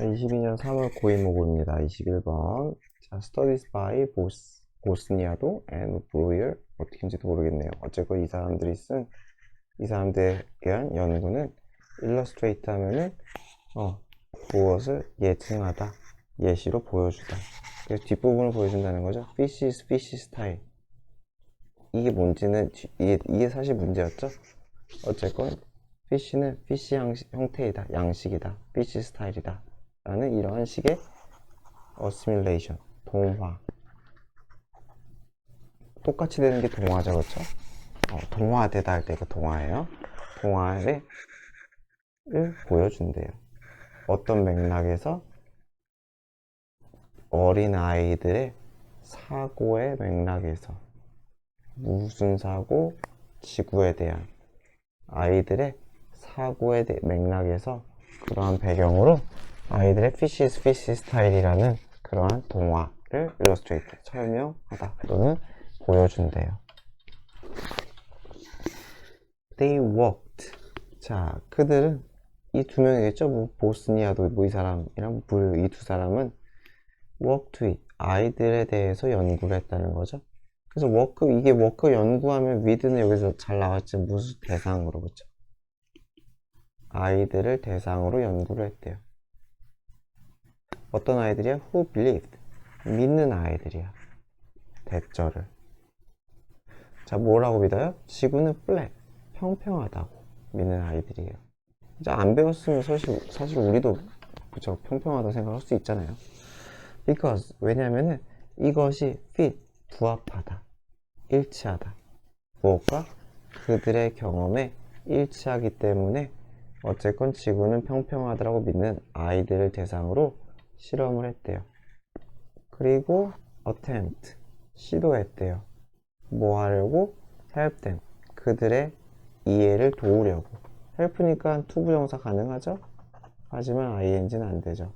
22년 3월 고인모고입니다. 21번. 자, Studies by 보스니아도 and 브로이어. 어떻게인지도 모르겠네요. 어쨌건 이 사람들에 대한 연구는 illustrate 하면은, 무엇을 예증하다, 예시로 보여주다. 그래서 뒷부분을 보여준다는 거죠. fish style. 이게 뭔지는, 이게 사실 문제였죠? 어쨌건, fish는 fish 형태이다, 양식이다, fish 스타일이다. 라는 이러한 식의 어시뮬레이션, 동화. 똑같이 되는 게 동화죠, 그렇죠? 동화되다 할 때 그 동화예요. 동화를 보여준대요. 어떤 맥락에서 어린 아이들의 사고의 맥락에서 무슨 사고? 지구에 대한 아이들의 사고의 맥락에서 그러한 배경으로 아이들의 fish 스타일이라는 그러한 동화를 illustrate, 설명하다 또는 보여준대요. They walked. 자, 그들은 이 두 명이겠죠? 보스니아도 이 사람이랑 이 두 사람은 walked with, 아이들에 대해서 연구를 했다는 거죠. 그래서 이게 워크 연구하면 with는 여기서 잘 나왔지, 무슨 대상으로, 그렇죠? 아이들을 대상으로 연구를 했대요. 어떤 아이들이야? Who believed. 믿는 아이들이야. 대절을. 자, 뭐라고 믿어요? 지구는 flat, 평평하다고 믿는 아이들이에요. 이제 안 배웠으면 사실 우리도 그쵸, 평평하다고 생각할 수 있잖아요. Because, 왜냐면은 이것이 fit, 부합하다, 일치하다. 무엇과? 그들의 경험에 일치하기 때문에 어쨌건 지구는 평평하다고 믿는 아이들을 대상으로 실험을 했대요. 그리고 attempt, 시도했대요. 뭐 하려고? help them, 그들의 이해를 도우려고. help니까 투부정사 가능하죠? 하지만 ing는 안 되죠.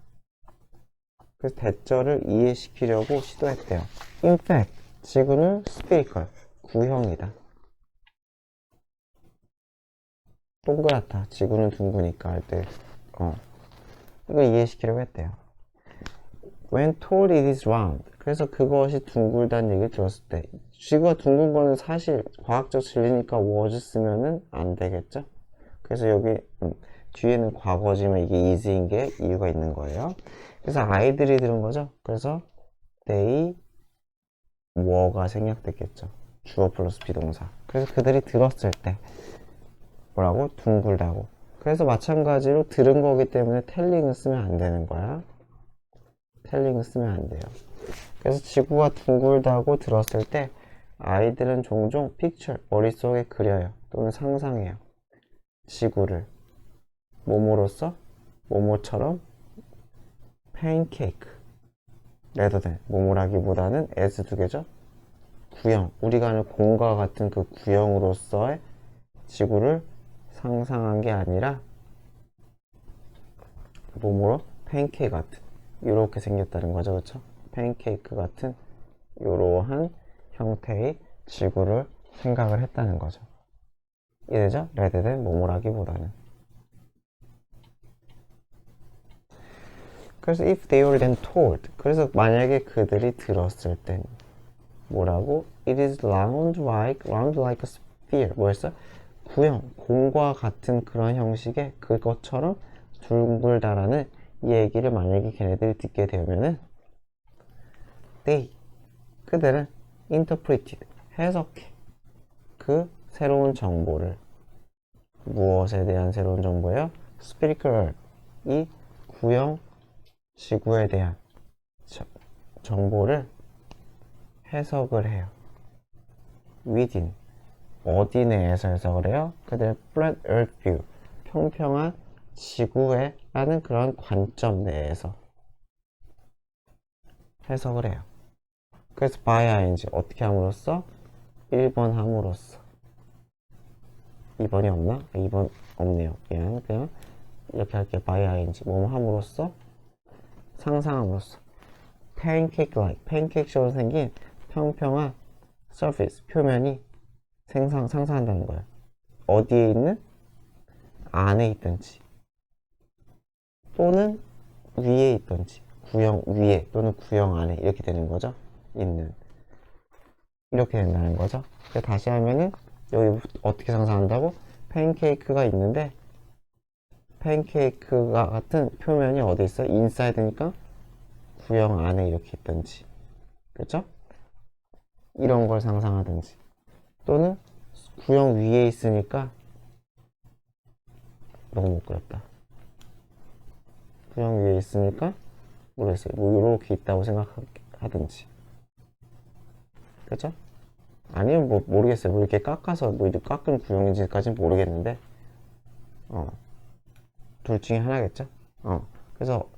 그래서 대절을 이해시키려고 시도했대요. In fact, 지구는 spherical, 구형이다. 동그랗다. 지구는 둥그니까 할 때, 이거 이해시키려고 했대요. When told it is round. 그래서 그것이 둥글다는 얘기를 들었을 때, 지구가 둥근 거는 사실 과학적 진리니까 was 쓰면은 안 되겠죠? 그래서 여기 뒤에는 과거지만 이게 is인 게 이유가 있는 거예요. 그래서 아이들이 들은 거죠. 그래서 they were가 생략됐겠죠. 주어 플러스 비동사. 그래서 그들이 들었을 때 뭐라고? 둥글다고. 그래서 마찬가지로 들은 거기 때문에 telling을 쓰면 안 되는 거야. telling을 쓰면 안 돼요. 그래서 지구가 둥글다고 들었을 때 아이들은 종종 picture, 머릿속에 그려요. 또는 상상해요. 지구를 뭐뭐로써? 뭐뭐처럼 pancake rather than, 뭐뭐라기보다는 as 두 개죠. 구형, 우리가 아는 공과 같은 그 구형으로서의 지구를 상상한 게 아니라 뭐뭐로? 팬케이크 같은, 이렇게 생겼다는 거죠, 그렇죠? 팬케이크 같은 이러한 형태의 지구를 생각을 했다는 거죠. 이해되죠? rather than 뭐뭐라기보다는. 그래서 if they were then told, 그래서 만약에 그들이 들었을 땐 뭐라고? It is round like a sphere. 뭐였어? 구형, 공과 같은 그런 형식의 그것처럼 둥글다라는 얘기를 만약에 걔네들이 듣게 되면은 they, 그들은 interpreted, 해석해. 그 새로운 정보를. 무엇에 대한 새로운 정보예요? spherical, 이 구형 지구에 대한 정보를 해석을 해요. within, 어디 내에서 해석을 해요? 그들의 flat earth view, 평평한 지구에 라는 그런 관점 내에서 해석을 해요. 그래서 by ing, 어떻게 함으로써? 1번 함으로써. 2번이 없나? 2번 없네요. 그냥 이렇게 할게요. by ing, 뭐뭐 함으로써? 상상함으로써. pancake like, 팬케이크처럼 생긴 평평한 surface, 표면이 상상한다는 거예요. 어디에 있는? 안에 있든지 또는 위에 있던지, 구형 위에 또는 구형 안에 이렇게 되는 거죠. 있는. 이렇게 된다는 거죠. 다시 하면은 여기 어떻게 상상한다고? 팬케이크가 있는데 팬케이크가 같은 표면이 어디 있어요? 인사이드니까 구형 안에 이렇게 있던지, 그렇죠? 이런 걸 상상하든지, 또는 구형 위에 있으니까 너무 못 그렸다. 구형 위에 있으니까 모르겠어요. 뭐 이렇게 있다고 생각하든지, 그렇죠? 아니면 뭐 모르겠어요. 뭐 이렇게 깎아서 뭐 이렇게 깎은 구형인지까지는 모르겠는데, 둘 중에 하나겠죠. 그래서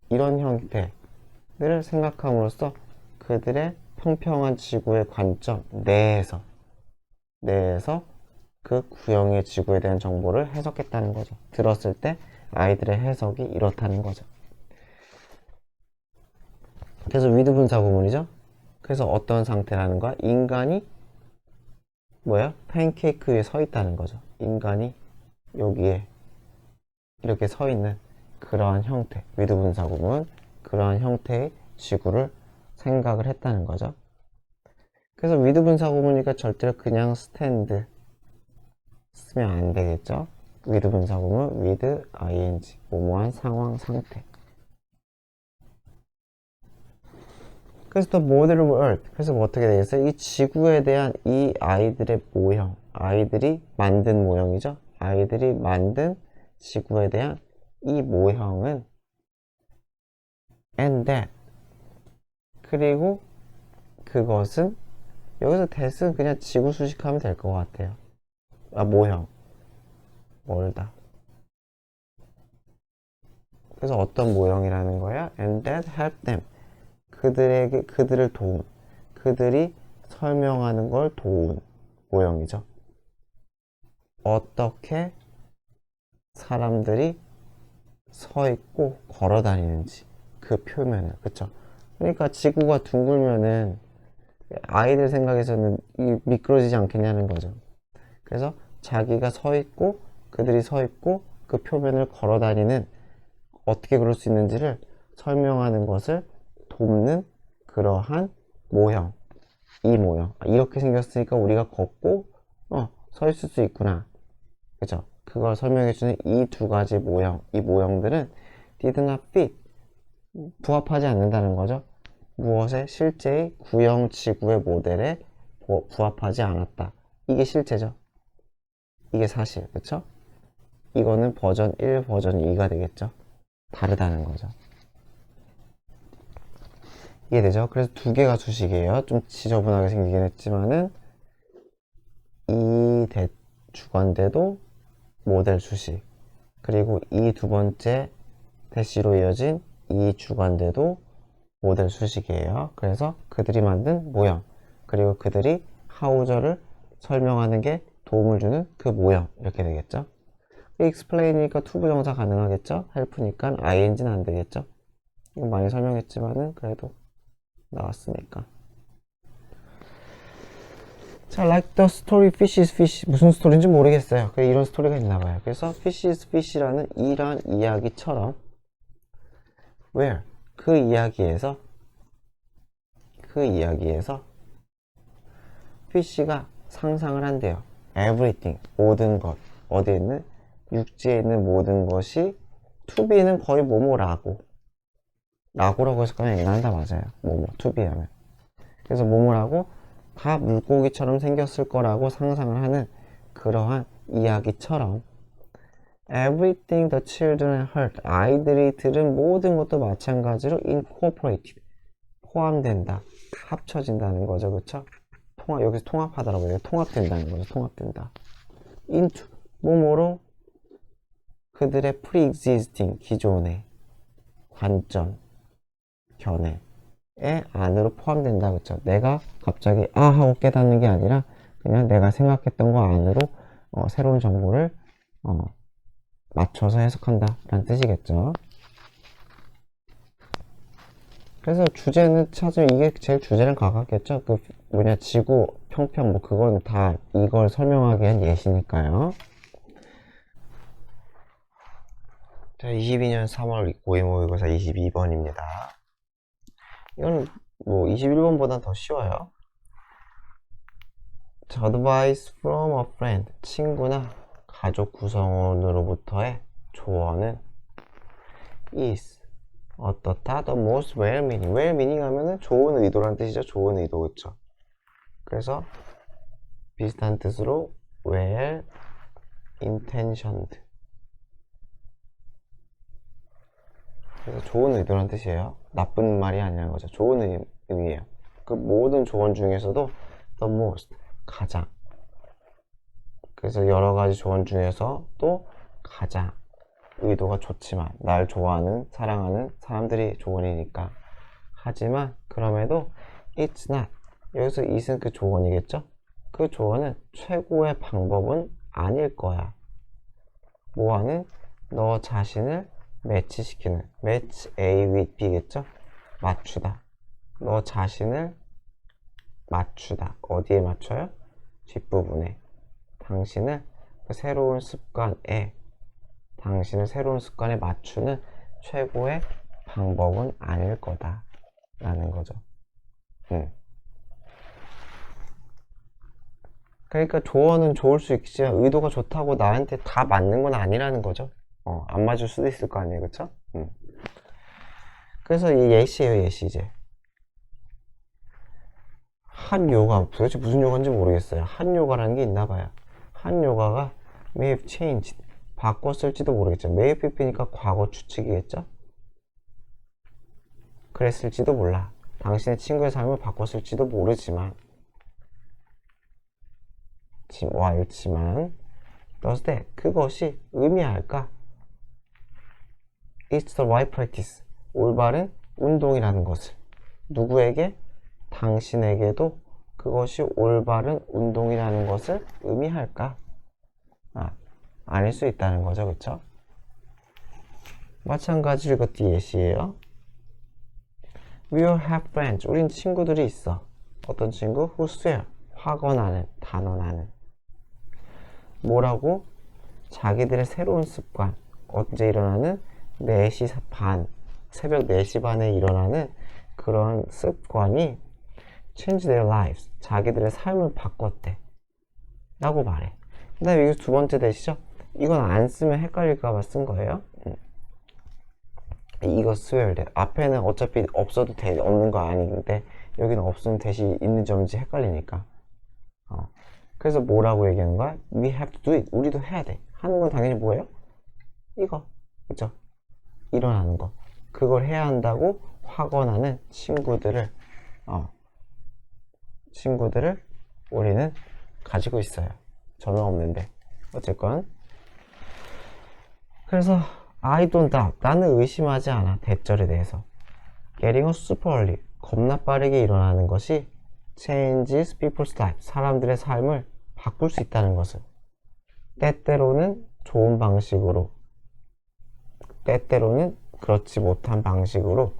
이런 형태들을 생각함으로써 그들의 평평한 지구의 관점 내에서 그 구형의 지구에 대한 정보를 해석했다는 거죠. 들었을 때 아이들의 해석이 이렇다는 거죠. 그래서 위드 분사 구문이죠. 그래서 어떤 상태라는 거야? 인간이 뭐야? 팬케이크 위에 서 있다는 거죠. 인간이 여기에 이렇게 서 있는 그러한 형태, 위드 분사 구문, 그러한 형태의 지구를 생각을 했다는 거죠. 그래서 위드 분사 구문이니까 절대로 그냥 스탠드 쓰면 안 되겠죠. 위드 분사 구문, with ing, 뭐뭐한 상황, 상태. 그래서 또 model of earth. 그래서 뭐 어떻게 되겠어요? 이 지구에 대한 이 아이들의 모형, 아이들이 만든 모형이죠. 아이들이 만든 지구에 대한 이 모형은 and that. 그리고 그것은 여기서 that은 그냥 지구 수식하면 될 것 같아요. 모형. 멀다. 그래서 어떤 모형이라는 거야? And that help them. 그들을 도운. 그들이 설명하는 걸 도운 모형이죠. 어떻게 사람들이 서 있고 걸어 다니는지 그 표면을, 그쵸? 그러니까 지구가 둥글면은 아이들 생각에서는 미끄러지지 않겠냐는 거죠. 그래서 자기가 서 있고 그들이 서 있고 그 표면을 걸어 다니는, 어떻게 그럴 수 있는지를 설명하는 것을 돕는 그러한 모형. 이 모형. 이렇게 생겼으니까 우리가 걷고 서 있을 수 있구나, 그죠? 그걸 설명해주는 이 두 가지 모형, 이 모형들은 did not fit, 부합하지 않는다는 거죠. 무엇에? 실제의 구형 지구의 모델에 부합하지 않았다. 이게 실제죠. 이게 사실, 그쵸? 이거는 버전 1, 버전 2가 되겠죠. 다르다는 거죠. 이해되죠? 그래서 두 개가 수식이에요. 좀 지저분하게 생기긴 했지만은 이 주관대도 모델 수식, 그리고 이 두 번째 대시로 이어진 이 주관대도 모델 수식이에요. 그래서 그들이 만든 모형, 그리고 그들이 하우저를 설명하는 게 도움을 주는 그 모형, 이렇게 되겠죠. explain이니까 to 부정사 가능하겠죠. help니까 ing는 안 되겠죠. 이거 많이 설명했지만은 그래도 나왔으니까. 자, like the story fish is fish. 무슨 스토리인지 모르겠어요. 이런 스토리가 있나봐요. 그래서 fish is fish라는 이러한 이야기처럼 where 그 이야기에서 fish가 상상을 한대요. everything, 모든 것, 어디에 있는? 육지에 있는 모든 것이 to be는 거의 뭐뭐라고, 라고라고 해서 그냥 얘기한다. 맞아요. 뭐뭐 to be 하면. 그래서 뭐뭐라고 다 물고기처럼 생겼을 거라고 상상을 하는 그러한 이야기처럼 everything the children heard, 아이들이 들은 모든 것도 마찬가지로 incorporated, 포함된다, 합쳐진다는 거죠. 그쵸? 여기서 통합하더라고요. 통합된다는 거죠. 통합된다. into, 뭐뭐로 그들의 pre-existing, 기존의 관점, 견해의 안으로 포함된다. 그쵸? 내가 갑자기 하고 깨닫는 게 아니라 그냥 내가 생각했던 거 안으로 새로운 정보를 맞춰서 해석한다 라는 뜻이겠죠. 그래서 주제는 찾으면 이게 제일 주제랑 가깝겠죠. 지구 평평 뭐 그건 다 이걸 설명하기 위한 예시니까요. 자, 22년 3월 모의고사 22번입니다. 이건 뭐 21번보다 더 쉬워요. 자, advice from a friend. 친구나 가족 구성원으로부터의 조언은 is 어떻다 the most well-meaning. well-meaning 하면은 좋은 의도라는 뜻이죠. 좋은 의도, 그쵸? 그래서 비슷한 뜻으로 well intentioned. 그래서 좋은 의도라는 뜻이에요. 나쁜 말이 아니라는 거죠. 좋은 의미예요. 그 모든 조언 중에서도 the most, 가장. 그래서 여러 가지 조언 중에서 또 가장 의도가 좋지만, 날 좋아하는, 사랑하는 사람들이 조언이니까. 하지만 그럼에도 it's not. 여기서 it은 그 조언이겠죠? 그 조언은 최고의 방법은 아닐 거야. 뭐하는? 너 자신을 매치시키는, match A with B겠죠? 맞추다. 너 자신을 맞추다. 어디에 맞춰요? 뒷부분에. 당신을 새로운 습관에, 당신을 새로운 습관에 맞추는 최고의 방법은 아닐 거다 라는 거죠. 그러니까 조언은 좋을 수 있지만 의도가 좋다고 나한테 다 맞는 건 아니라는 거죠. 안 맞을 수도 있을 거 아니에요, 그쵸? 그래서 이 예시예요, 예시. 이제 한 요가, 도대체 무슨 요가인지 모르겠어요. 한 요가라는 게 있나 봐요. 한 요가가 may have changed, 바꿨을지도 모르겠죠. may have be니까 과거 추측이겠죠. 그랬을지도 몰라. 당신의 친구의 삶을 바꿨을지도 모르지만 does that, 그것이 의미할까? It's the right practice, 올바른 운동이라는 것을. 누구에게? 당신에게도 그것이 올바른 운동이라는 것을 의미할까? 아닐 수 있다는 거죠, 그쵸? 마찬가지로 이것도 예시예요. We all have friends. 우린 친구들이 있어. 어떤 친구? Who swear, 확언하는, 단언하는. 뭐라고? 자기들의 새로운 습관. 언제 일어나는? 4시 반, 새벽 4시 반에 일어나는 그런 습관이 change their lives, 자기들의 삶을 바꿨대 라고 말해. 그 다음에 여기서 두 번째 대시죠? 이건 안 쓰면 헷갈릴까봐 쓴 거예요. 이거 swear 돼. 앞에는 어차피 없어도 돼, 없는 거 아닌데 여기는 없으면 대시 있는지 없는지 헷갈리니까. 그래서 뭐라고 얘기하는 거야? We have to do it. 우리도 해야 돼. 하는 건 당연히 뭐예요? 이거, 그쵸? 일어나는 거. 그걸 해야 한다고 확언하는 친구들을 우리는 가지고 있어요. 저는 없는데. 어쨌건. 그래서 I don't doubt, 나는 의심하지 않아. 대절에 대해서. Getting up super early, 겁나 빠르게 일어나는 것이 changes people's lives, 사람들의 삶을 바꿀 수 있다는 것을. 때때로는 좋은 방식으로, 때때로는 그렇지 못한 방식으로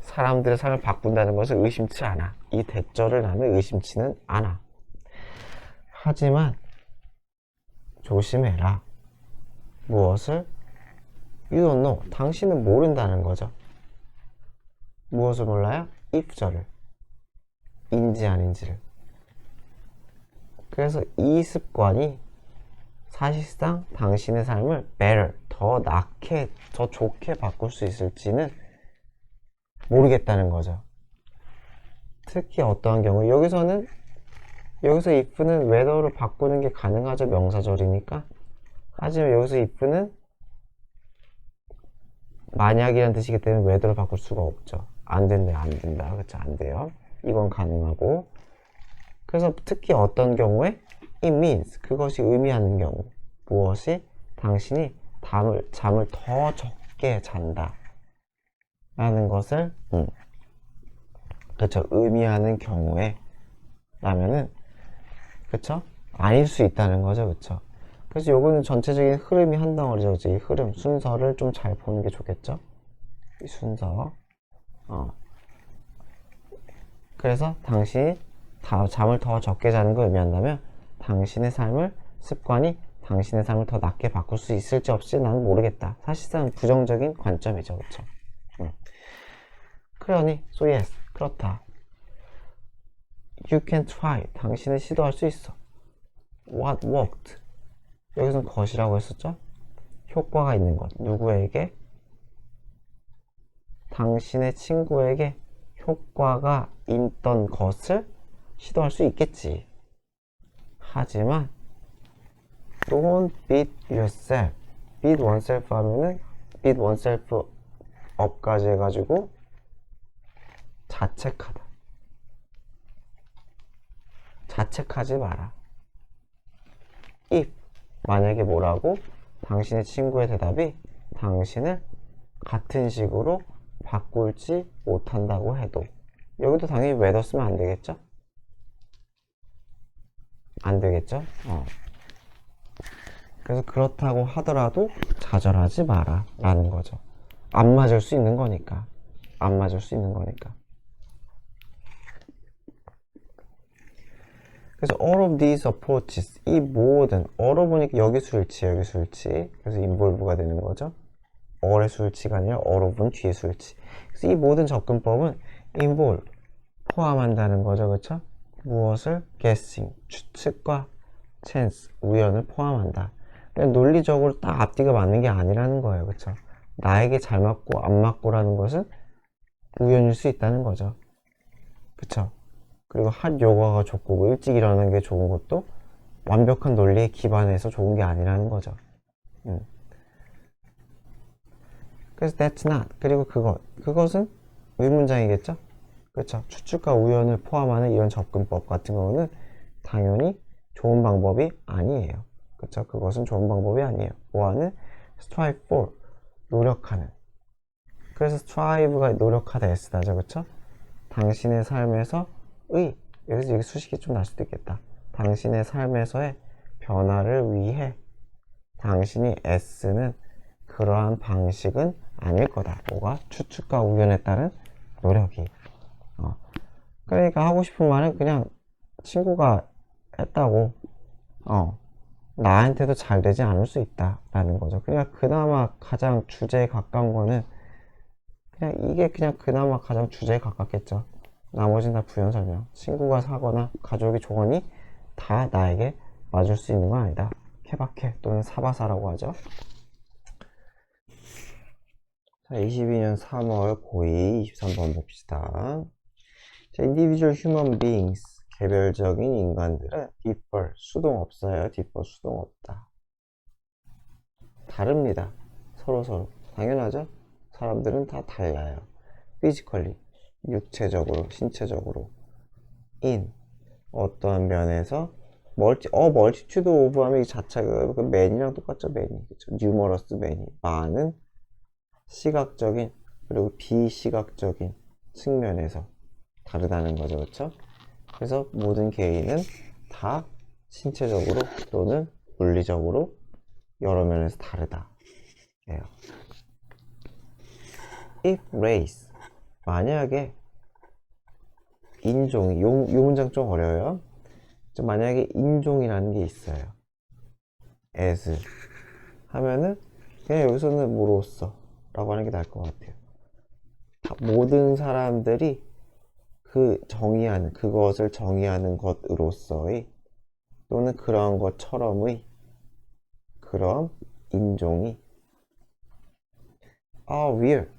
사람들의 삶을 바꾼다는 것을 의심치 않아. 이 대절을 나는 의심치는 않아. 하지만 조심해라. 무엇을? You don't know. 당신은 모른다는 거죠. 무엇을 몰라요? if절을. 인지 아닌지를. 그래서 이 습관이 사실상 당신의 삶을 better, 더 낫게, 더 좋게 바꿀 수 있을지는 모르겠다는 거죠. 특히 어떠한 경우, 여기서 if는 whether로 바꾸는 게 가능하죠. 명사절이니까. 하지만 여기서 if는 만약이라는 뜻이기 때문에 whether로 바꿀 수가 없죠. 안 된다. 그쵸? 안 돼요. 이건 가능하고. 그래서 특히 어떤 경우에 it means, 그것이 의미하는 경우. 무엇이? 당신이 잠을 더 적게 잔다 라는 것을 그쵸? 의미하는 경우에 라면은, 그쵸? 아닐 수 있다는 거죠. 그쵸? 그래서 요거는 전체적인 흐름이 한 덩어리죠. 그쵸? 이 흐름, 순서를 좀 잘 보는 게 좋겠죠? 이 순서. 그래서 당신이 잠을 더 적게 자는 걸 의미한다면 당신의 삶을 습관이 당신의 삶을 더 낫게 바꿀 수 있을지 없을지 나는 모르겠다. 사실상 부정적인 관점이죠. 그쵸? 그러니 so yes 그렇다. You can try. 당신은 시도할 수 있어. What worked? 여기서는 것이라고 했었죠? 효과가 있는 것. 누구에게? 당신의 친구에게 효과가 있던 것을 시도할 수 있겠지. 하지만 don't beat yourself. beat oneself 하면은 beat oneself up까지 해가지고 자책하다. 자책하지 마라. if 만약에 뭐라고? 당신의 친구의 대답이 당신을 같은 식으로 바꿀지 못한다고 해도 여기도 당연히 whether 쓰면 안 되겠죠? 안 되겠죠? 그래서 그렇다고 하더라도 좌절하지 마라 라는 거죠. 안 맞을 수 있는 거니까. 안 맞을 수 있는 거니까. 그래서 all of these approaches 이 모든 all어 보니까 여기 수일치 여기 수일치 그래서 involve가 되는 거죠. all의 수일치가 아니라 all of는 뒤에 수일치. 그래서 이 모든 접근법은 involve 포함한다는 거죠. 그쵸? 무엇을? guessing 추측과 chance 우연을 포함한다. 그냥 논리적으로 딱 앞뒤가 맞는 게 아니라는 거예요. 그쵸? 나에게 잘 맞고 안 맞고라는 것은 우연일 수 있다는 거죠. 그쵸? 그리고 핫 요가가 좋고 뭐 일찍 일어나는 게 좋은 것도 완벽한 논리에 기반해서 좋은 게 아니라는 거죠. 그래서 that's not 그리고 그것은 의문장이겠죠? 그렇죠. 추측과 우연을 포함하는 이런 접근법 같은 경우는 당연히 좋은 방법이 아니에요. 그렇죠? 그것은 좋은 방법이 아니에요. 뭐하는? strive for 노력하는. 그래서 strive가 노력하다 S다죠. 그렇죠? 당신의 삶에서 여기서 여기 수식이 좀 날 수도 있겠다. 당신의 삶에서의 변화를 위해 당신이 애쓰는 그러한 방식은 아닐 거다. 뭐가? 추측과 우연에 따른 노력이. 그러니까 하고 싶은 말은 그냥 친구가 했다고 나한테도 잘 되지 않을 수 있다 라는 거죠. 그러니까 그나마 가장 주제에 가까운 거는 그냥 이게 그냥 그나마 가장 주제에 가깝겠죠. 나머지는 다 부연 설명. 친구가 사거나 가족이 좋으니 다 나에게 맞을 수 있는 건 아니다. 케바케 또는 사바사라고 하죠. 자, 22년 3월 고2 23번 봅시다. 자, individual human beings 개별적인 인간들은 differ 수동 없어요. differ 수동 없다. 다릅니다. 서로 당연하죠. 사람들은 다 달라요. physically 육체적으로 신체적으로 in 어떠한 면에서 멀티튜드 오브 하면 이 자체가 그 man이랑 똑같죠. many 그쵸? numerous many 많은 시각적인 그리고 비시각적인 측면에서 다르다는 거죠. 그렇죠? 그래서 모든 개인은 다 신체적으로 또는 물리적으로 여러 면에서 다르다. If race 만약에 인종이 요 문장 좀 어려워요. 만약에 인종이라는 게 있어요. as 하면은 그냥 여기서는 뭐로써 라고 하는 게 나을 것 같아요. 모든 사람들이 그것을 정의하는 것으로서의 또는 그러한 것처럼의 그런 인종이 real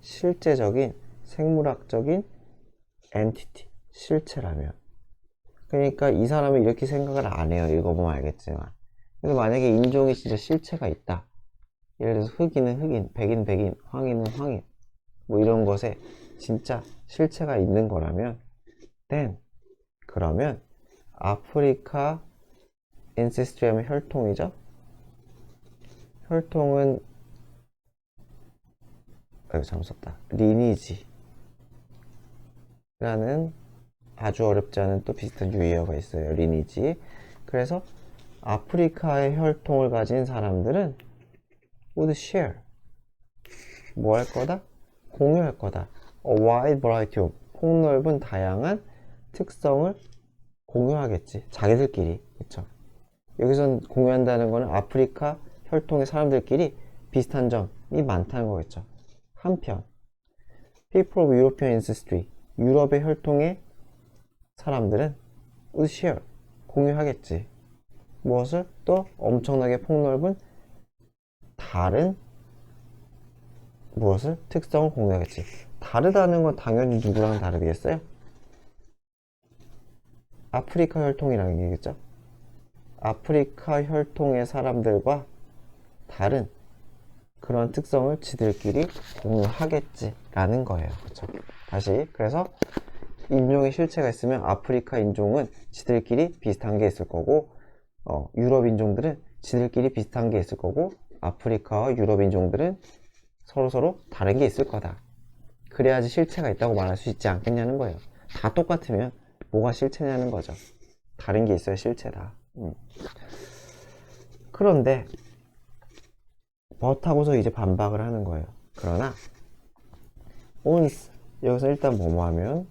실제적인 생물학적인 entity 실체라면 그러니까 이 사람은 이렇게 생각을 안 해요. 읽어보면 알겠지만 그래서 만약에 인종이 진짜 실체가 있다. 예를 들어서 흑인은 흑인, 백인, 황인은 황인 뭐 이런 것에 진짜 실체가 있는 거라면 then 그러면 아프리카 ancestry 하면 혈통이죠. 혈통은 잘못 썼다. 리니지 라는 아주 어렵지 않은 또 비슷한 유의어가 있어요. 리니지. 그래서 아프리카의 혈통을 가진 사람들은 would share 뭐 할 거다? 공유할 거다. A wide variety of 폭넓은 다양한 특성을 공유하겠지. 자기들끼리. 그쵸? 여기선 공유한다는 거는 아프리카 혈통의 사람들끼리 비슷한 점이 많다는 거겠죠. 한편 people of European ancestry, 유럽의 혈통의 사람들은 would share, 공유하겠지. 무엇을? 또 엄청나게 폭넓은 다른 무엇을? 특성을 공유하겠지. 다르다는 건 당연히 누구랑 다르겠어요? 아프리카 혈통이라는 얘기겠죠. 아프리카 혈통의 사람들과 다른 그런 특성을 지들끼리 공유하겠지 라는 거예요. 그렇죠? 다시, 그래서 인종의 실체가 있으면 아프리카 인종은 지들끼리 비슷한 게 있을 거고, 유럽 인종들은 지들끼리 비슷한 게 있을 거고, 아프리카와 유럽 인종들은 서로 다른 게 있을 거다. 그래야지 실체가 있다고 말할 수 있지 않겠냐는 거예요. 다 똑같으면 뭐가 실체냐는 거죠. 다른 게 있어야 실체다. 그런데 버하고서 이제 반박을 하는 거예요. 그러나 once, 여기서 일단 뭐뭐 하면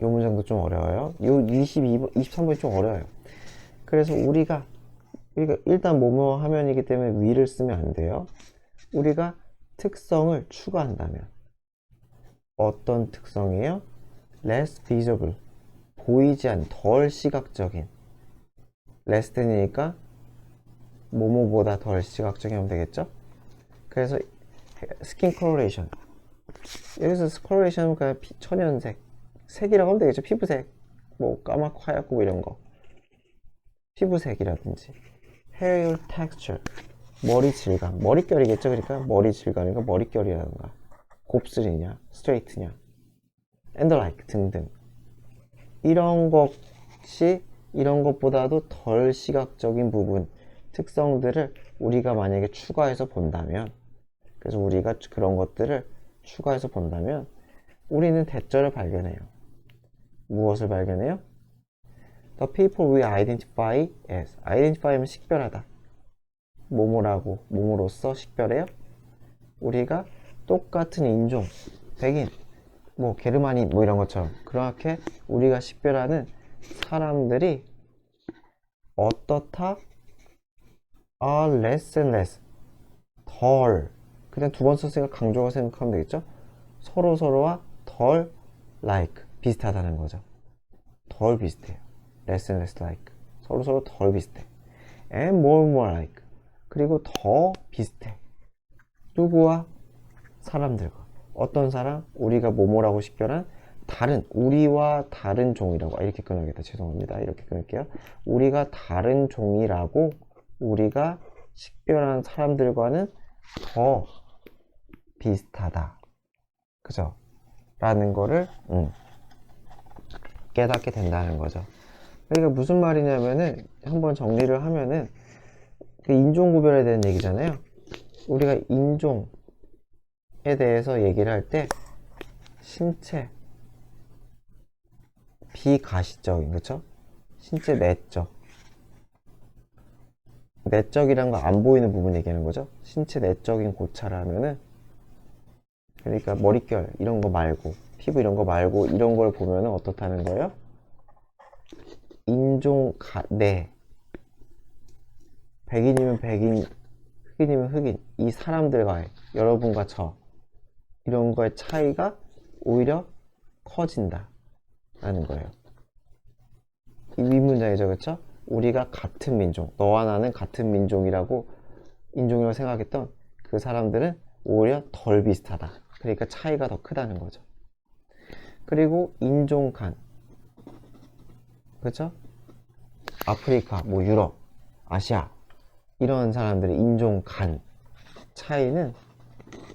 이 문장도 좀 어려워요. 요 22번, 23번이 좀 어려워요. 그래서 우리가 일단 뭐뭐 하면이기 때문에 위를 쓰면 안 돼요. 우리가 특성을 추가한다면 어떤 특성이에요? less visible, 보이지 않는, 덜 시각적인. less than이니까 뭐뭐보다 덜 시각적인 하면 되겠죠? 그래서 스킨 컬러레이션, 여기서 컬러레이션은 그냥 천연색, 색이라고 하면 되겠죠. 피부색, 뭐 까맣고 하얗고 뭐 이런 거, 피부색이라든지. 헤어 텍스처, 머리 질감, 머릿결이겠죠. 그러니까 머리 질감이니까 머릿결이라든가, 곱슬이냐 스트레이트냐, and the like 등등. 이런 것이 이런 것보다도 덜 시각적인 부분, 특성들을 우리가 만약에 추가해서 본다면, 그래서 우리가 그런 것들을 추가해서 본다면 우리는 대절을 발견해요. 무엇을 발견해요? The people we identify as. identify면 식별하다. 뭐뭐라고, 뭐뭐로서 식별해요? 우리가 똑같은 인종, 백인, 뭐 게르만인, 뭐 이런 것처럼 그렇게 우리가 식별하는 사람들이 어떻다? are less and less, 덜, 그냥 두 번 썼으니까 강조가 생각하면 되겠죠? 서로와 덜 like, 비슷하다는 거죠. 덜 비슷해요. less and less like, 서로 덜 비슷해. and more like, 그리고 더 비슷해. 누구와? 사람들과. 어떤 사람? 우리가 뭐뭐라고 식별한 다른, 우리와 다른 종이라고. 이렇게 끊어야겠다. 죄송합니다. 이렇게 끊을게요. 우리가 다른 종이라고 우리가 식별한 사람들과는 더 비슷하다. 그죠? 라는 거를 깨닫게 된다는 거죠. 그러니까 무슨 말이냐면은, 한번 정리를 하면은, 그 인종 구별에 대한 얘기잖아요. 우리가 인종에 대해서 얘기를 할 때 신체 비가시적인, 그쵸? 신체 내적이란 거 안 보이는 부분 얘기하는 거죠. 신체 내적인 고찰하면은, 그러니까 머릿결 이런 거 말고, 피부 이런 거 말고, 이런 걸 보면은 어떻다는 거예요? 백인이면 백인, 흑인이면 흑인, 이 사람들과의, 여러분과 저, 이런 거의 차이가 오히려 커진다 라는 거예요. 이 윗문장이죠. 그쵸? 우리가 같은 민족, 너와 나는 같은 인종이라고 생각했던 그 사람들은 오히려 덜 비슷하다. 그러니까 차이가 더 크다는 거죠. 그리고 인종 간, 그쵸? 아프리카, 뭐 유럽, 아시아, 이런 사람들의 인종 간 차이는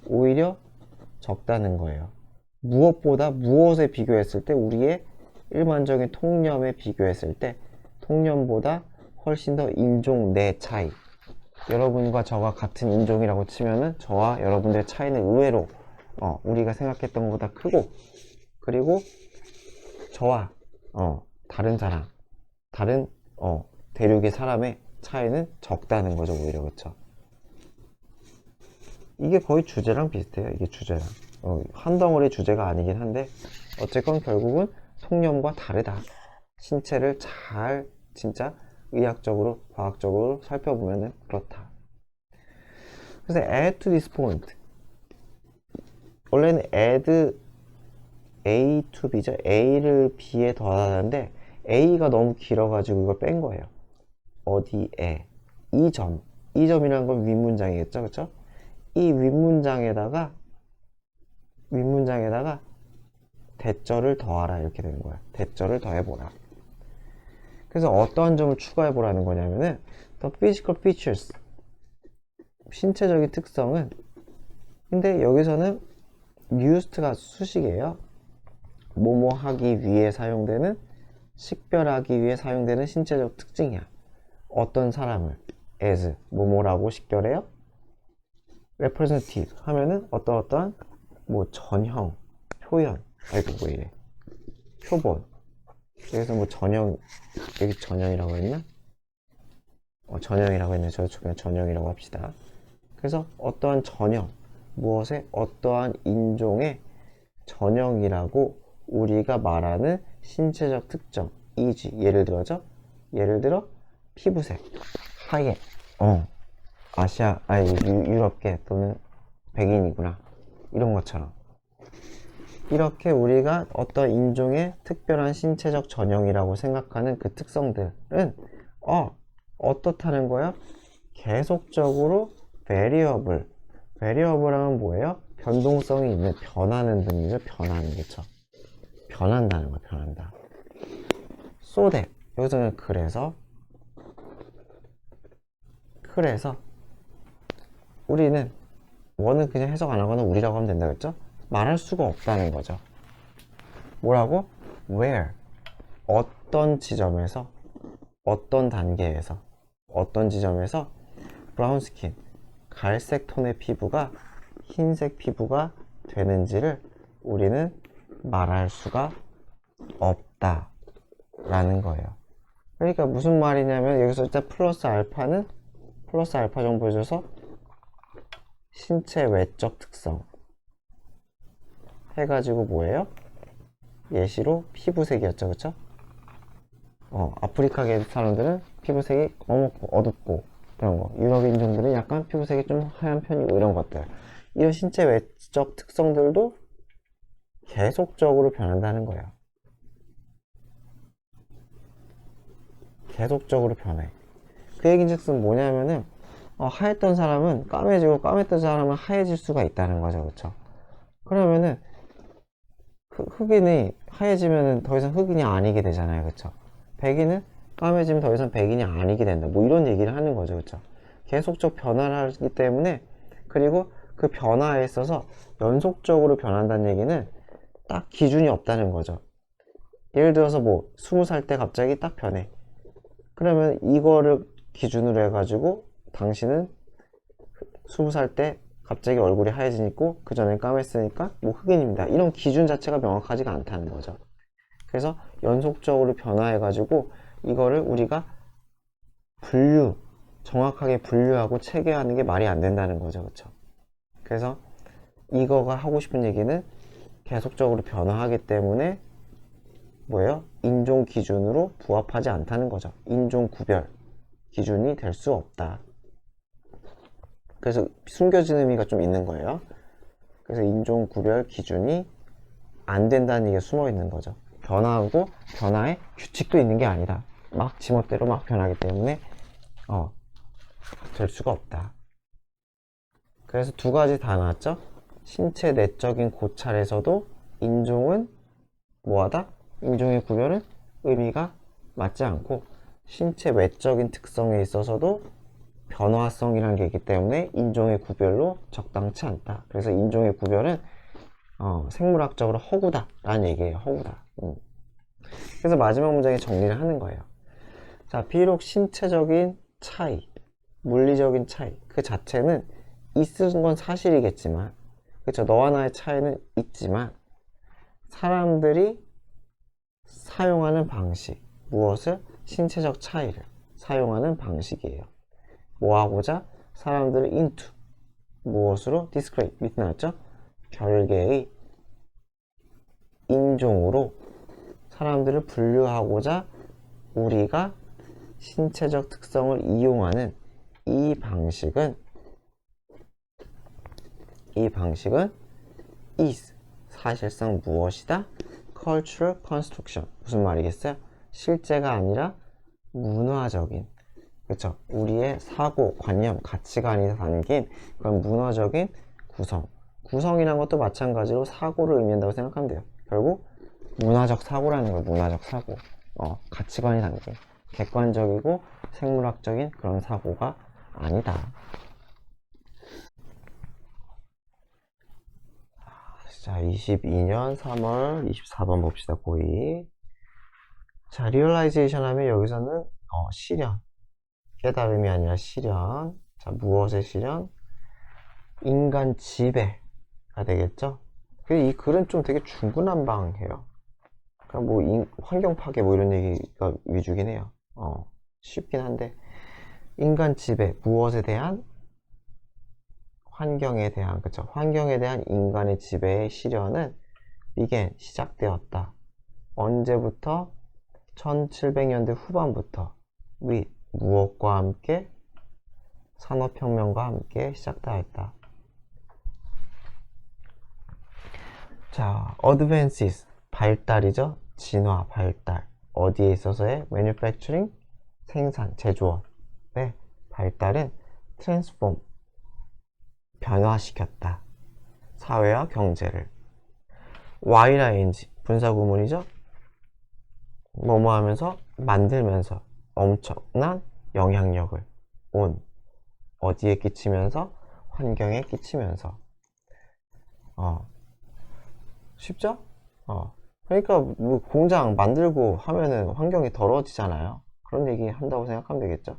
오히려 적다는 거예요. 무엇보다 무엇에 비교했을 때, 우리의 일반적인 통념에 비교했을 때 통념보다 훨씬 더 인종 내 차이, 여러분과 저가 같은 인종이라고 치면은 저와 여러분들의 차이는 의외로 우리가 생각했던 것보다 크고, 그리고 저와 다른 사람, 다른 대륙의 사람의 차이는 적다는 거죠. 오히려. 그쵸? 이게 거의 주제랑 비슷해요. 이게 주제랑 한 덩어리 주제가 아니긴 한데, 어쨌건 결국은 통념과 다르다, 신체를 잘 진짜 의학적으로, 과학적으로 살펴보면은 그렇다. 그래서 add to this point. 원래는 add A to B죠. A를 B에 더하는데 A가 너무 길어가지고 이걸 뺀 거예요. 어디에? 이 점. 이 점이라는 건 윗문장이겠죠, 그쵸? 이 윗문장에다가 대절을 더하라 이렇게 되는 거야. 대절을 더해보라. 그래서 어떠한 점을 추가해보라는 거냐면은 the physical features, 신체적인 특성은, 근데 여기서는 used가 수식이에요. 뭐뭐 하기 위해 사용되는, 식별하기 위해 사용되는 신체적 특징이야. 어떤 사람을 as 뭐뭐라고 식별해요? representative 하면은 어떠한 뭐 전형, 표현, 아이고 왜 이래, 표본. 여기서 뭐 전형, 여기 전형이라고 했나? 전형이라고 했네. 저 그냥 전형이라고 합시다. 그래서 어떠한 전형, 무엇의 어떠한 인종의 전형이라고 우리가 말하는 신체적 특정이지. 예를 들어 피부색, 하얘, 아시아, 아니 유럽계 또는 백인이구나, 이런 것처럼. 이렇게 우리가 어떤 인종의 특별한 신체적 전형이라고 생각하는 그 특성들은 어떻다는 거야? 계속적으로 variable 하면 뭐예요? 변동성이 있는, 변하는 등이죠. 변하는, 그쵸? 변한다는 거야. 변한다. so that, 여기서는 그래서 우리는, 원은 그냥 해석 안 하거나 우리라고 하면 된다 그랬죠? 말할 수가 없다는 거죠. 뭐라고? where, 어떤 지점에서, 어떤 단계에서, 어떤 지점에서 브라운 스킨, 갈색 톤의 피부가 흰색 피부가 되는지를 우리는 말할 수가 없다 라는 거예요. 그러니까 무슨 말이냐면, 여기서 일단 플러스 알파 정도 해줘서 신체 외적 특성 해가지고 뭐예요? 예시로 피부색이었죠, 그쵸? 아프리카계 사람들은 피부색이 어둡고 그런 거, 유럽 인종들은 약간 피부색이 좀 하얀 편이고, 이런 것들, 이런 신체 외적 특성들도 계속적으로 변한다는 거예요. 계속적으로 변해. 그 얘기즉슨 뭐냐면은 하였던 사람은 까매지고, 까맸던 사람은 하얘질 수가 있다는 거죠, 그쵸? 그러면은 흑인이 하얘지면은 더 이상 흑인이 아니게 되잖아요, 그쵸? 백인은 까매지면 더 이상 백인이 아니게 된다, 뭐 이런 얘기를 하는 거죠, 그쵸? 계속적 변화를 하기 때문에, 그리고 그 변화에 있어서 연속적으로 변한다는 얘기는 딱 기준이 없다는 거죠. 예를 들어서 뭐 20살 때 갑자기 딱 변해. 그러면 이거를 기준으로 해가지고 당신은 20살 때 갑자기 얼굴이 하얘지니까 그 전엔 까맸으니까 뭐 흑인입니다, 이런 기준 자체가 명확하지가 않다는 거죠. 그래서 연속적으로 변화해가지고 이거를 우리가 정확하게 분류하고 체계하는 게 말이 안 된다는 거죠, 그쵸? 그래서 이거가 하고 싶은 얘기는 계속적으로 변화하기 때문에 뭐예요? 인종 기준으로 부합하지 않다는 거죠. 인종 구별 기준이 될 수 없다. 그래서 숨겨진 의미가 좀 있는 거예요. 그래서 인종 구별 기준이 안 된다는 얘기가 숨어 있는 거죠. 변화하고 변화에 규칙도 있는 게 아니라 막 지멋대로 막 변하기 때문에 될 수가 없다. 그래서 두 가지 다 나왔죠. 신체 내적인 고찰에서도 인종은 뭐하다? 인종의 구별은 의미가 맞지 않고, 신체 외적인 특성에 있어서도 변화성이라는 게 있기 때문에 인종의 구별로 적당치 않다. 그래서 인종의 구별은 생물학적으로 허구다 라는 얘기예요. 허구다. 그래서 마지막 문장에 정리를 하는 거예요. 자, 비록 신체적인 차이, 물리적인 차이 그 자체는 있는 건 사실이겠지만, 그쵸, 너와 나의 차이는 있지만 사람들이 사용하는 방식, 무엇을? 신체적 차이를 사용하는 방식이에요. 뭐하고자? 사람들을 into, 무엇으로? discrete, 밑에 나왔죠? 별개의 인종으로 사람들을 분류하고자 우리가 신체적 특성을 이용하는 이 방식은 is 사실상 무엇이다? cultural construction. 무슨 말이겠어요? 실제가 아니라 문화적인, 그쵸? 우리의 사고, 관념, 가치관이 담긴 그런 문화적인 구성이라는 것도 마찬가지로 사고를 의미한다고 생각하면 돼요. 결국 문화적 사고라는 거예요. 문화적 사고. 가치관이 담긴 객관적이고 생물학적인 그런 사고가 아니다. 자, 22년 3월 24번 봅시다. 고2. 자, realization 하면 여기서는 실현, 깨달음이 아니라 실현. 자, 무엇의 실현? 인간 지배가 되겠죠? 이 글은 좀 되게 중구난방해요. 그러니까 뭐 환경 파괴 뭐 이런 얘기가 위주긴 해요. 쉽긴 한데 인간 지배, 무엇에 대한? 환경에 대한, 그쵸? 환경에 대한 인간의 지배의 실현은 began, 시작되었다. 언제부터? 1700년대 후반부터 무엇과 함께? 산업혁명과 함께 시작되었다. 자, advances, 발달이죠. 진화, 발달. 어디에 있어서의? manufacturing, 생산, 제조업. 네, 발달은 transform, 변화시켰다. 사회와 경제를. ying, 분사구문이죠. 뭐뭐 하면서? 만들면서 엄청난 영향력을 어디에 끼치면서? 환경에 끼치면서. 쉽죠? 그러니까 뭐 공장 만들고 하면은 환경이 더러워지잖아요. 그런 얘기 한다고 생각하면 되겠죠.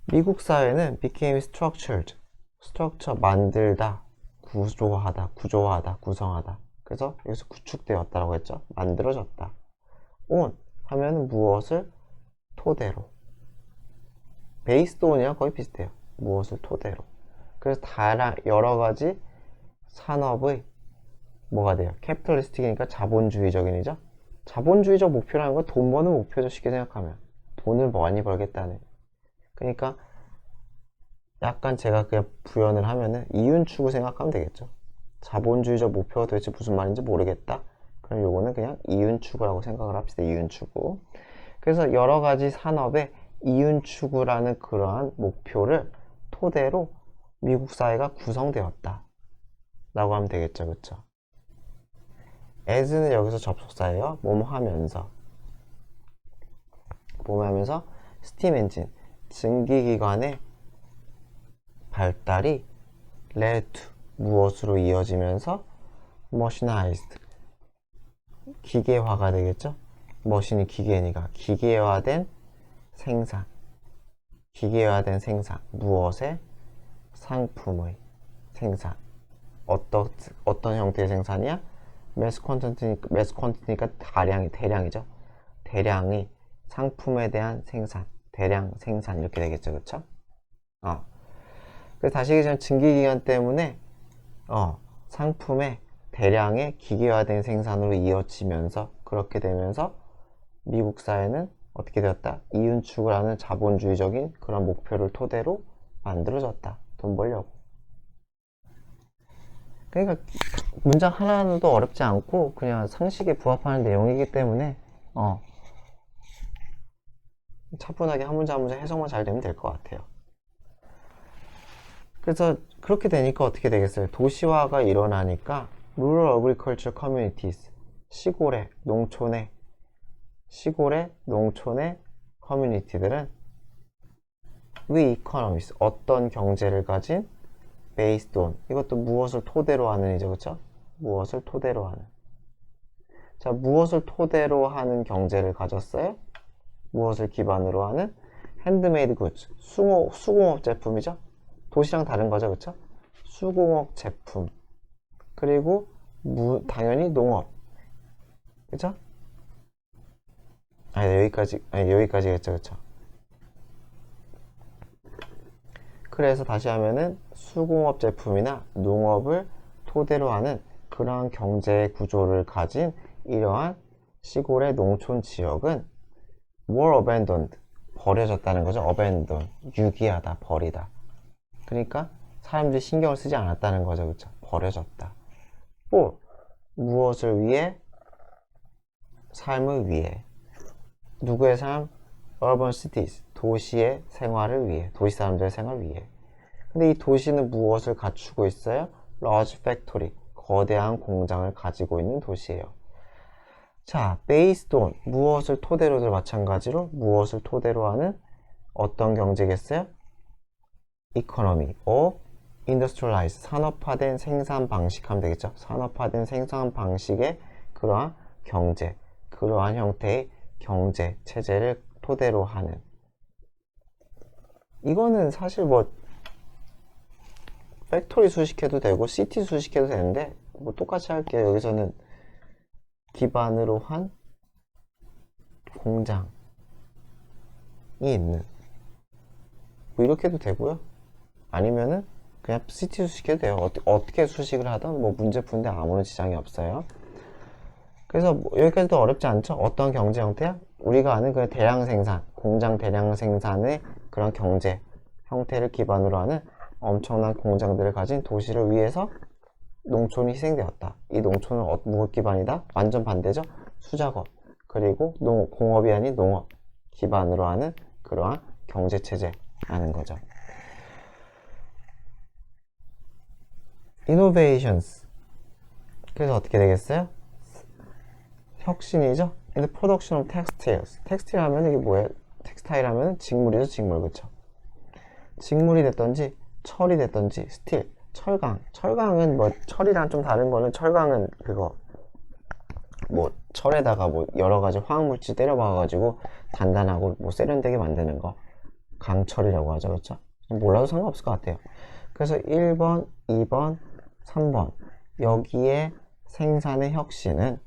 미국 사회는 became structured, structure 만들다, 구조화하다, 구성하다. 그래서 여기서 구축되었다라고 했죠. 만들어졌다. on 하면 무엇을 토대로. based on이랑 거의 비슷해요. 무엇을 토대로. 그래서 여러 가지 산업의 뭐가 돼요? 캐피탈리스틱이니까 자본주의적인이죠. 자본주의적 목표라는 건 돈 버는 목표죠. 쉽게 생각하면 돈을 많이 벌겠다는. 그러니까 약간 제가 그냥 부연을 하면은 이윤추구 생각하면 되겠죠. 자본주의적 목표가 도대체 무슨 말인지 모르겠다. 그럼 요거는 그냥 이윤추구라고 생각을 합시다. 이윤추구. 그래서 여러 가지 산업의 이윤추구라는 그러한 목표를 토대로 미국 사회가 구성되었다 라고 하면 되겠죠. 그쵸? as는 여기서 접속사예요. 뭐뭐 하면서 스팀 엔진, 증기기관의 발달이 led to, 무엇으로 이어지면서 machinized, 기계화가 되겠죠. 머신이 기계니까 기계화된 생산, 무엇의? 상품의 생산. 어떤 형태의 생산이야? 매스 퀀티티니까 대량이죠. 대량의 상품에 대한 생산, 대량 생산 이렇게 되겠죠. 그쵸? 그래서 다시 얘기하면 증기기관 때문에 상품의 대량의 기계화된 생산으로 이어지면서, 그렇게 되면서 미국 사회는 어떻게 되었다? 이윤축을 하는 자본주의적인 그런 목표를 토대로 만들어졌다. 돈 벌려고. 그러니까 문장 하나도 어렵지 않고 그냥 상식에 부합하는 내용이기 때문에 차분하게 한 문장 한 문장 해석만 잘 되면 될 것 같아요. 그래서 그렇게 되니까 어떻게 되겠어요? 도시화가 일어나니까 Rural Agriculture Communities, 시골의 농촌의 커뮤니티들은 economies, 어떤 경제를 가진? based on, 이것도 무엇을 토대로 하는 이죠. 그쵸? 무엇을 토대로 하는. 자, 무엇을 토대로 하는 경제를 가졌어요? 무엇을 기반으로 하는? 핸드메이드 굿즈, 수공업 제품이죠. 도시랑 다른 거죠. 그쵸? 수공업 제품. 그리고 당연히 농업. 그쵸? 여기까지겠죠. 그쵸? 그래서 다시 하면은 수공업 제품이나 농업을 토대로 하는 그러한 경제 구조를 가진 이러한 시골의 농촌 지역은 were abandoned. 버려졌다는 거죠. abandon. 유기하다, 버리다. 그러니까 사람들이 신경을 쓰지 않았다는 거죠. 그쵸? 버려졌다. for. 무엇을 위해? 삶을 위해. 누구의 삶? urban cities. 도시의 생활을 위해. 도시 사람들의 생활을 위해. 근데 이 도시는 무엇을 갖추고 있어요? large factory. 거대한 공장을 가지고 있는 도시예요. 자, based on. 무엇을 토대로도 마찬가지로 무엇을 토대로 하는 어떤 경제겠어요? economy of industrialized. 산업화된 생산 방식 하면 되겠죠. 산업화된 생산 방식의 그러한 경제, 그러한 형태의 경제 체제를 토대로 하는. 이거는 사실 뭐 팩토리 수식해도 되고 시티 수식해도 되는데 뭐 똑같이 할게요. 여기서는 기반으로 한 공장이 있는, 뭐 이렇게 해도 되고요. 아니면은 그냥 시티 수식해도 돼요. 어떻게 수식을 하든 뭐 문제 푸는데 아무런 지장이 없어요. 그래서 뭐 여기까지도 어렵지 않죠? 어떤 경제 형태야? 우리가 아는 그 대량 생산, 공장 대량 생산의 그런 경제 형태를 기반으로 하는 엄청난 공장들을 가진 도시를 위해서 농촌이 희생되었다. 이 농촌은 무엇 기반이다? 완전 반대죠? 수작업, 그리고 공업이 아닌 농업 기반으로 하는 그러한 경제체제라는 거죠. innovations. 그래서 어떻게 되겠어요? 혁신이죠? in the production of textiles. 텍스틸 하면 이게 뭐예요? 텍스타일 하면 직물이죠, 직물. 그쵸? 직물이 됐던지 철이 됐던지 스틸, 철강은 뭐 철이랑 좀 다른 거는, 철강은 그거 뭐 철에다가 뭐 여러 가지 화학물질 때려 박아가지고 단단하고 뭐 세련되게 만드는 거 강철이라고 하죠. 그렇죠? 몰라도 상관없을 것 같아요. 그래서 1번, 2번, 3번 여기에 생산의 혁신은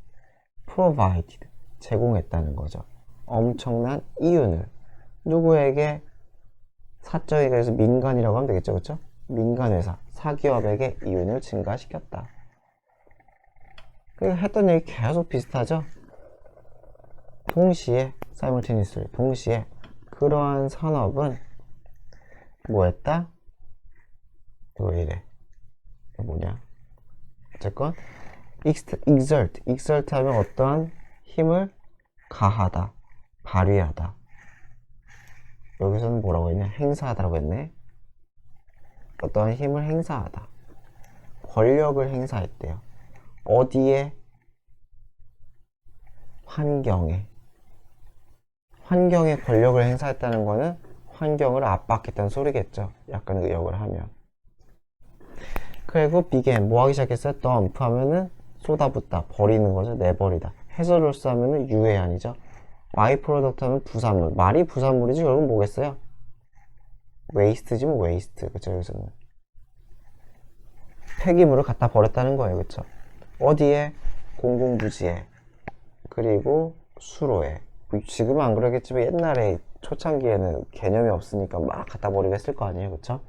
provided, 제공했다는 거죠. 엄청난 이윤을 누구에게? 사적에, 그래서 민간이라고 하면 되겠죠. 그렇죠? 민간회사, 사기업에게 이윤을 증가시켰다. 그러니까 했던 얘기 계속 비슷하죠? 동시에 simultaneously, 동시에 그러한 산업은 뭐 했다? 왜 이래? 이거 뭐냐? 어쨌건 exert 하면 어떠한 힘을 가하다, 발휘하다. 여기서는 뭐라고 했냐? 행사하다라고 했네. 어떠한 힘을 행사하다, 권력을 행사했대요. 어디에? 환경에. 환경에 권력을 행사했다는 거는 환경을 압박했다는 소리겠죠. 약간 의역을 하면. 그리고 began, 뭐 하기 시작했어요? dump 하면은 쏟아붓다, 버리는 거죠. 내버리다. 해저로스 하면은 유해한이죠. Y 프로덕트 하면 부산물. 말이 부산물이지 결국은 뭐겠어요? 웨이스트지 뭐, 웨이스트. 그쵸? 여기서는 폐기물을 갖다 버렸다는 거예요. 그쵸? 어디에? 공공부지에, 그리고 수로에. 지금은 안 그러겠지만 옛날에 초창기에는 개념이 없으니까 막 갖다 버리고 했을 거 아니에요. 그쵸?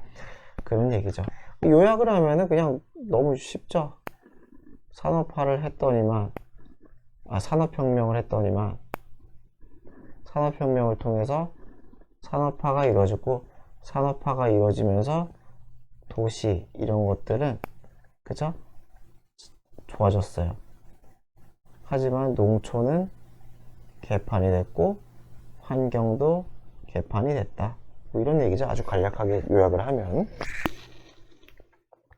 그런 얘기죠. 요약을 하면은 그냥 너무 쉽죠. 산업화를 했더니만, 산업혁명을 했더니만, 산업혁명을 통해서 산업화가 이루어지고, 산업화가 이루어지면서 도시 이런 것들은, 그죠? 좋아졌어요. 하지만 농촌은 개판이 됐고 환경도 개판이 됐다. 뭐 이런 얘기죠. 아주 간략하게 요약을 하면.